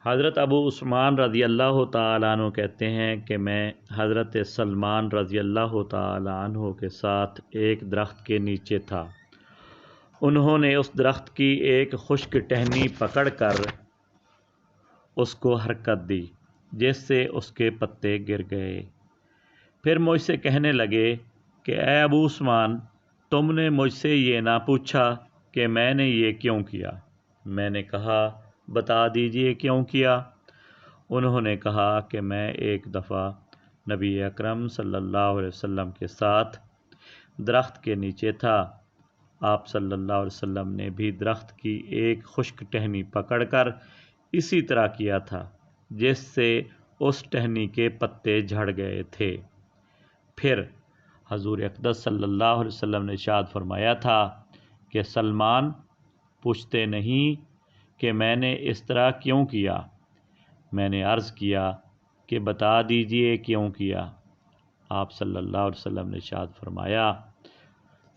حضرت ابو عثمان رضی اللہ تعالیٰ عنہ کہتے ہیں کہ میں حضرت سلمان رضی اللہ تعالیٰ عنہ کے ساتھ ایک درخت کے نیچے تھا۔ انہوں نے اس درخت کی ایک خشک ٹہنی پکڑ کر اس کو حرکت دی جس سے اس کے پتے گر گئے۔ پھر مجھ سے کہنے لگے کہ اے ابو عثمان، تم نے مجھ سے یہ نہ پوچھا کہ میں نے یہ کیوں کیا؟ میں نے کہا بتا دیجئے کیوں کیا؟ انہوں نے کہا کہ میں ایک دفعہ نبی اکرم صلی اللہ علیہ وسلم کے ساتھ درخت کے نیچے تھا۔ آپ صلی اللہ علیہ وسلم نے بھی درخت کی ایک خشک ٹہنی پکڑ کر اسی طرح کیا تھا جس سے اس ٹہنی کے پتے جھڑ گئے تھے۔ پھر حضور اقدس صلی اللہ علیہ وسلم نے ارشاد فرمایا تھا کہ سلمان پوچھتے نہیں کہ میں نے اس طرح کیوں کیا؟ میں نے عرض کیا کہ بتا دیجئے کیوں کیا؟ آپ صلی اللہ علیہ وسلم نے ارشاد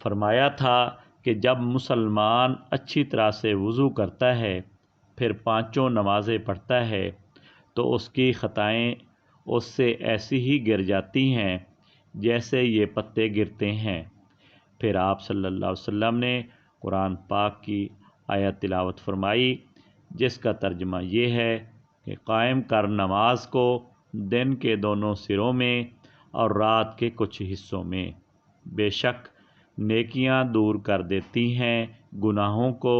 فرمایا تھا کہ جب مسلمان اچھی طرح سے وضو کرتا ہے پھر پانچوں نمازیں پڑھتا ہے تو اس کی خطائیں اس سے ایسی ہی گر جاتی ہیں جیسے یہ پتے گرتے ہیں۔ پھر آپ صلی اللہ علیہ وسلم نے قرآن پاک کی آیت تلاوت فرمائی جس کا ترجمہ یہ ہے کہ قائم کر نماز کو دن کے دونوں سروں میں اور رات کے کچھ حصوں میں، بے شک نیکیاں دور کر دیتی ہیں گناہوں کو،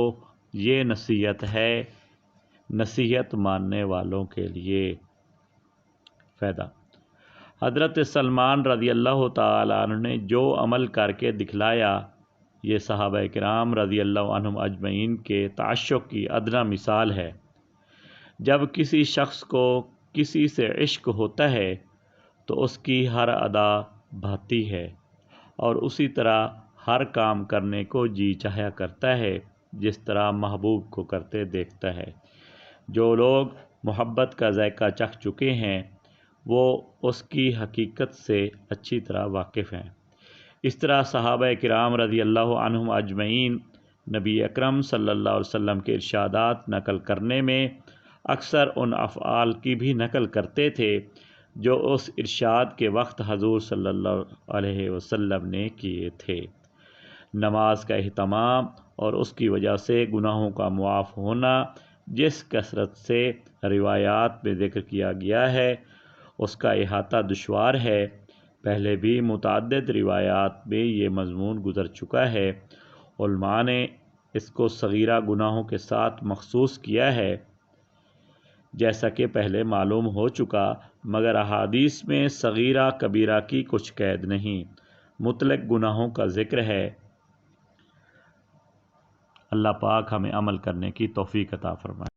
یہ نصیحت ہے نصیحت ماننے والوں کے لیے۔ فائدہ: حضرت سلمان رضی اللہ تعالیٰ عنہ نے جو عمل کر کے دکھلایا یہ صحابہ کرام رضی اللہ عنہم اجمعین کے تعشق کی ادنیٰ مثال ہے۔ جب کسی شخص کو کسی سے عشق ہوتا ہے تو اس کی ہر ادا بھاتی ہے اور اسی طرح ہر کام کرنے کو جی چاہیا کرتا ہے جس طرح محبوب کو کرتے دیکھتا ہے۔ جو لوگ محبت کا ذائقہ چکھ چکے ہیں وہ اس کی حقیقت سے اچھی طرح واقف ہیں۔ اس طرح صحابہ کرام رضی اللہ عنہم اجمعین نبی اکرم صلی اللہ علیہ وسلم کے ارشادات نقل کرنے میں اکثر ان افعال کی بھی نقل کرتے تھے جو اس ارشاد کے وقت حضور صلی اللہ علیہ وسلم نے کیے تھے۔ نماز کا اہتمام اور اس کی وجہ سے گناہوں کا معاف ہونا جس کثرت سے روایات میں ذکر کیا گیا ہے اس کا احاطہ دشوار ہے۔ پہلے بھی متعدد روایات میں یہ مضمون گزر چکا ہے۔ علماء نے اس کو صغیرہ گناہوں کے ساتھ مخصوص کیا ہے جیسا کہ پہلے معلوم ہو چکا، مگر احادیث میں صغیرہ کبیرہ کی کچھ قید نہیں، مطلق گناہوں کا ذکر ہے۔ اللہ پاک ہمیں عمل کرنے کی توفیق عطا فرمائے۔